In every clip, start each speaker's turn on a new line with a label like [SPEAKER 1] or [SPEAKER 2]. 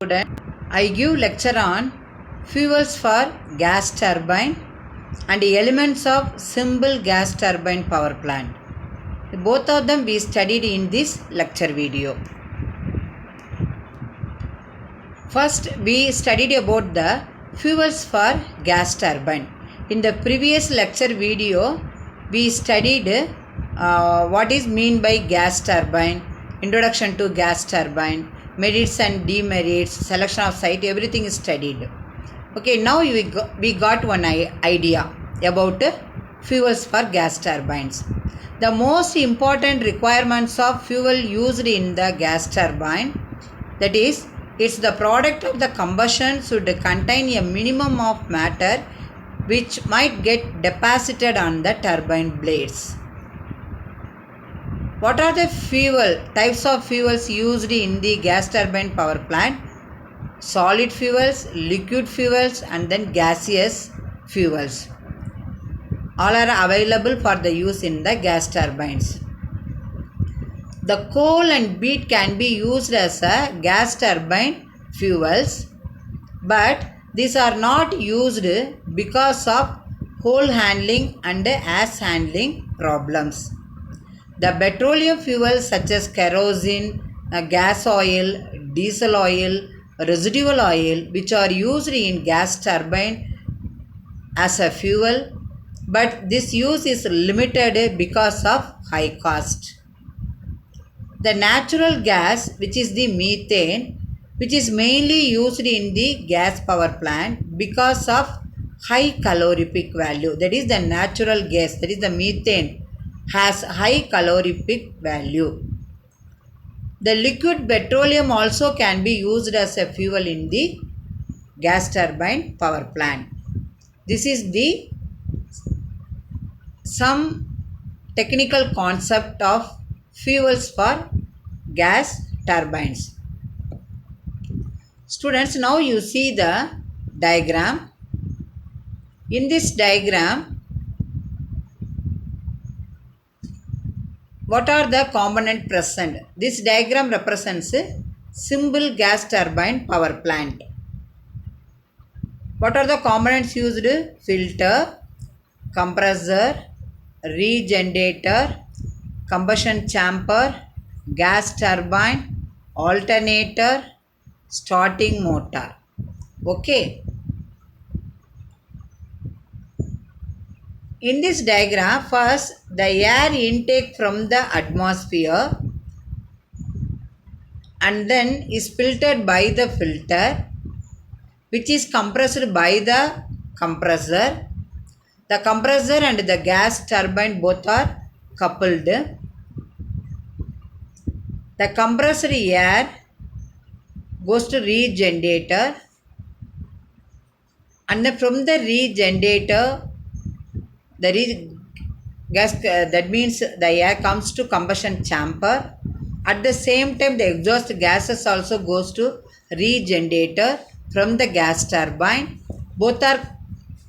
[SPEAKER 1] Student, I give lecture on fuels for gas turbine and elements of simple gas turbine power plant. Both of them we studied in this lecture video. First, we studied about the fuels for gas turbine. In the previous lecture video, we studied what is mean by gas turbine, introduction to gas turbine, merits and demerits, selection of site, everything is studied. Okay, now we got one idea about fuels for gas turbines. The most important requirements of fuel used in the gas turbine, that is, it's the product of the combustion should contain a minimum of matter which might get deposited on the turbine blades. What are the types of fuels used in the gas turbine power plant? Solid fuels, liquid fuels, and then gaseous fuels. All are available for the use in the gas turbines. The coal and peat can be used as a gas turbine fuels, but these are not used because of coal handling and ash handling problems. The petroleum fuels such as kerosene, gas oil, diesel oil, residual oil, which are used in gas turbine as a fuel, but this use is limited because of high cost. The natural gas, which is the methane, which is mainly used in the gas power plant because of high calorific value. That is the natural gas, that is the methane, has high calorific value. The liquid petroleum also can be used as a fuel in the gas turbine power plant. This is the some technical concept of fuels for gas turbines. Students, now you see the diagram. In this diagram, what are the components present? This diagram represents a simple gas turbine power plant. What are the components used? Filter, compressor, regenerator, combustion chamber, gas turbine, alternator, starting motor. Okay. In this diagram, first the air intake from the atmosphere and then is filtered by the filter, which is compressed by the compressor. The compressor and the gas turbine both are coupled. The compressed air goes to regenerator, and then from the regenerator that means the air comes to combustion chamber. At the same time, the exhaust gases also goes to regenerator from the gas turbine. Both are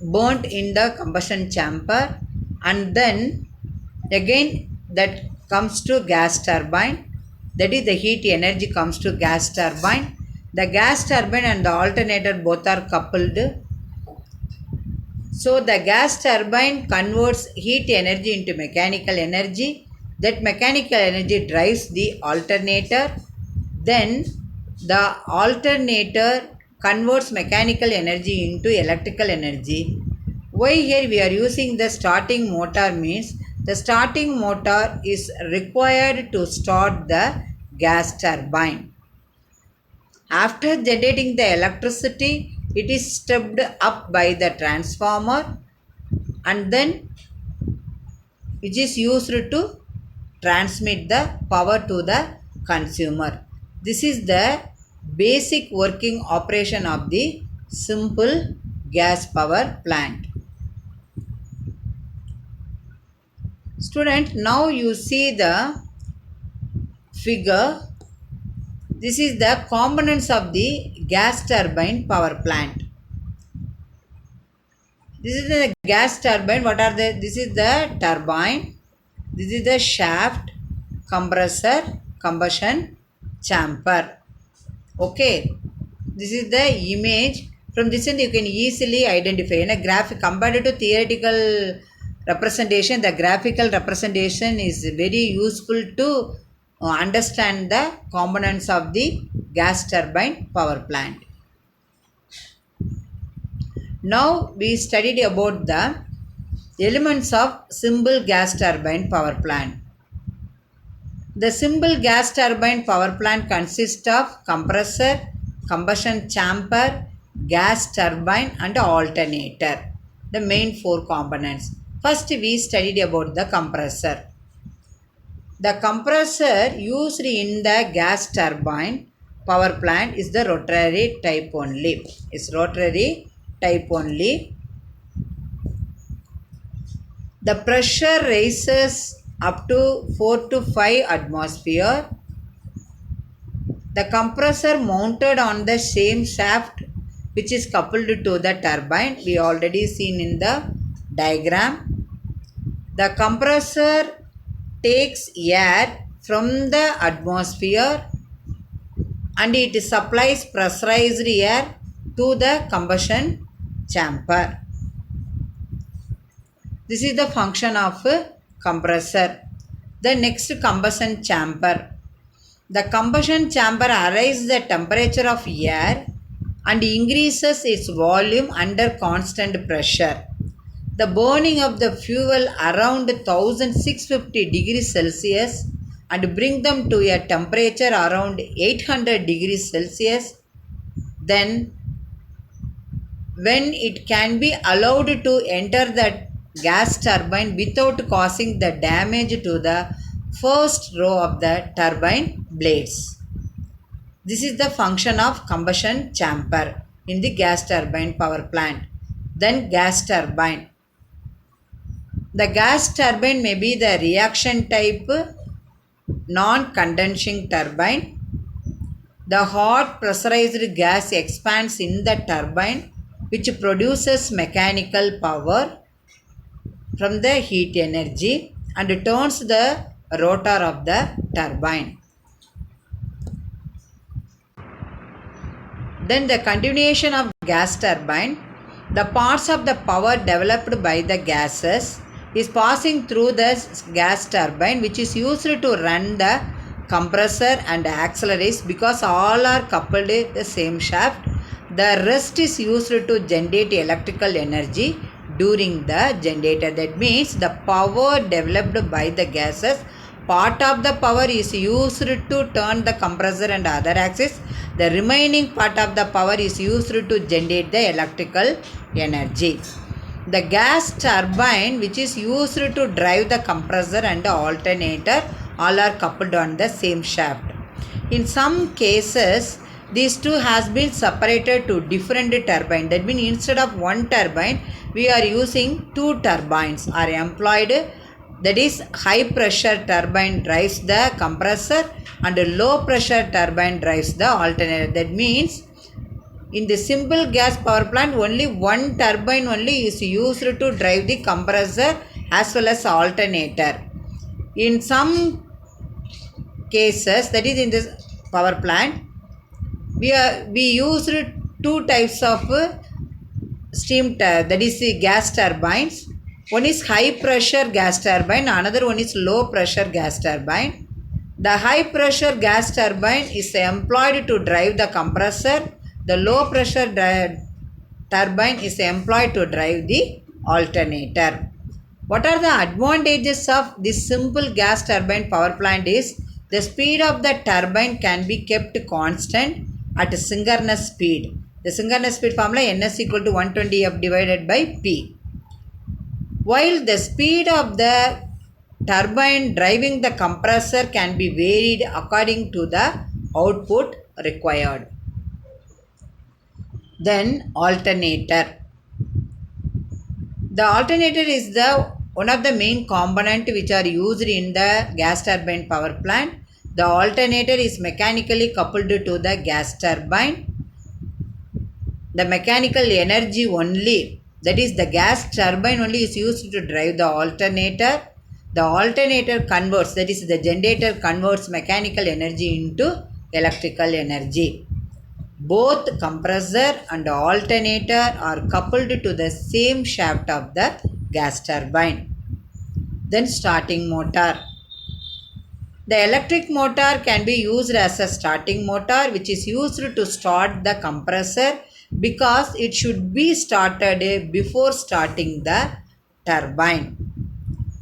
[SPEAKER 1] burnt in the combustion chamber, and then again that comes to gas turbine. That is, the heat energy comes to gas turbine. The gas turbine and the alternator both are coupled. So the gas turbine converts heat energy into mechanical energy. That mechanical energy drives the alternator. Then the alternator converts mechanical energy into electrical energy. Why here we are using the starting motor means the starting motor is required to start the gas turbine. After generating the electricity, it is stepped up by the transformer and then which is used to transmit the power to the consumer. This is the basic working operation of the simple gas power plant. Student, now you see the figure. This is the components of the gas turbine power plant. This is the gas turbine. What are the? This is the turbine. This is the shaft, compressor, combustion chamber. Okay. This is the image. From this end you can easily identify. In a graphic, compared to theoretical representation, the graphical representation is very useful to understand the components of the gas turbine power plant. Now we studied about the elements of simple gas turbine power plant. The simple gas turbine power plant consists of compressor, combustion chamber, gas turbine and alternator. The main four components. First we studied about the compressor. The compressor used in the gas turbine power plant is the rotary type only. It's rotary type only. The pressure rises up to 4 to 5 atmosphere. The compressor mounted on the same shaft which is coupled to the turbine. We already seen in the diagram. The compressor takes air from the atmosphere and it supplies pressurized air to the combustion chamber. This is the function of compressor. The next, combustion chamber. The combustion chamber raises the temperature of air and increases its volume under constant pressure. The burning of the fuel around 1650 degrees Celsius and bring them to a temperature around 800 degrees Celsius. Then when it can be allowed to enter the gas turbine without causing the damage to the first row of the turbine blades. This is the function of combustion chamber in the gas turbine power plant. Then gas turbine. The gas turbine may be the reaction type non-condensing turbine. The hot pressurized gas expands in the turbine which produces mechanical power from the heat energy and turns the rotor of the turbine. Then the continuation of gas turbine. The parts of the power developed by the gases is passing through the gas turbine which is used to run the compressor and accelerators because all are coupled in the same shaft. The rest is used to generate electrical energy during the generator. That means the power developed by the gases, part of the power is used to turn the compressor and other axis. The remaining part of the power is used to generate the electrical energy. The gas turbine which is used to drive the compressor and the alternator all are coupled on the same shaft. In some cases these two has been separated to different turbine. That means instead of one turbine we are using two turbines are employed. That is, high pressure turbine drives the compressor and low pressure turbine drives the alternator. That means in the simple gas power plant only one turbine only is used to drive the compressor as well as alternator. In some cases, that is in this power plant, we used two types of that is the gas turbines. One is high pressure gas turbine, another one is low pressure gas turbine. The high pressure gas turbine is employed to drive the compressor. The low pressure turbine is employed to drive the alternator. What are the advantages of this simple gas turbine power plant is the speed of the turbine can be kept constant at synchronous speed. The synchronous speed formula Ns equal to 120F divided by P. While the speed of the turbine driving the compressor can be varied according to the output required. Then alternator. The alternator is the one of the main component which are used in the gas turbine power plant. The alternator is mechanically coupled to the gas turbine. The mechanical energy only, that is the gas turbine only is used to drive the alternator. The alternator converts, that is the generator converts mechanical energy into electrical energy. Both compressor and alternator are coupled to the same shaft of the gas turbine. Then starting motor. The electric motor can be used as a starting motor, which is used to start the compressor because it should be started before starting the turbine.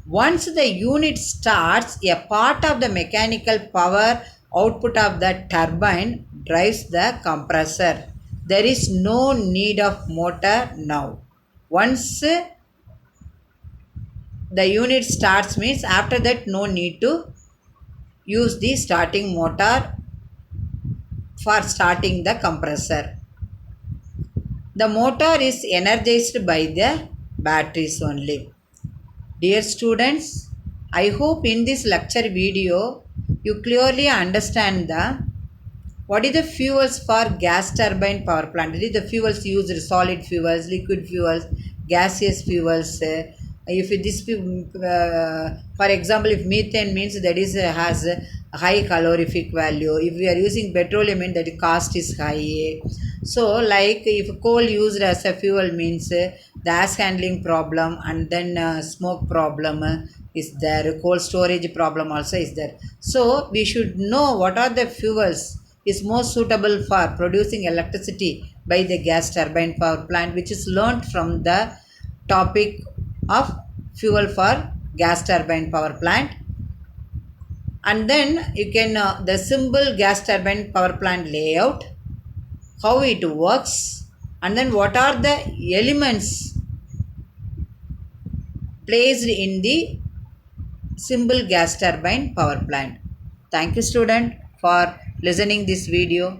[SPEAKER 1] Once the unit starts, a part of the mechanical power output of the turbine drives the compressor. There is no need of motor now. Once the unit starts means after that no need to use the starting motor for starting the compressor. The motor is energized by the batteries only. Dear students, I hope in this lecture video you clearly understand what is the fuels for gas turbine power plant. It is the fuels used, solid fuels, liquid fuels, gaseous fuels. If this, for example, if methane means that is has a high calorific value. If we are using petroleum, means that the cost is high. So, like if coal used as a fuel means the ash handling problem and then smoke problem is there. Coal storage problem also is there. So, we should know what are the fuels is most suitable for producing electricity by the gas turbine power plant, which is learnt from the topic of fuel for gas turbine power plant. And then you can the simple gas turbine power plant layout, how it works, and then what are the elements placed in the simple gas turbine power plant. Thank you student for listening this video.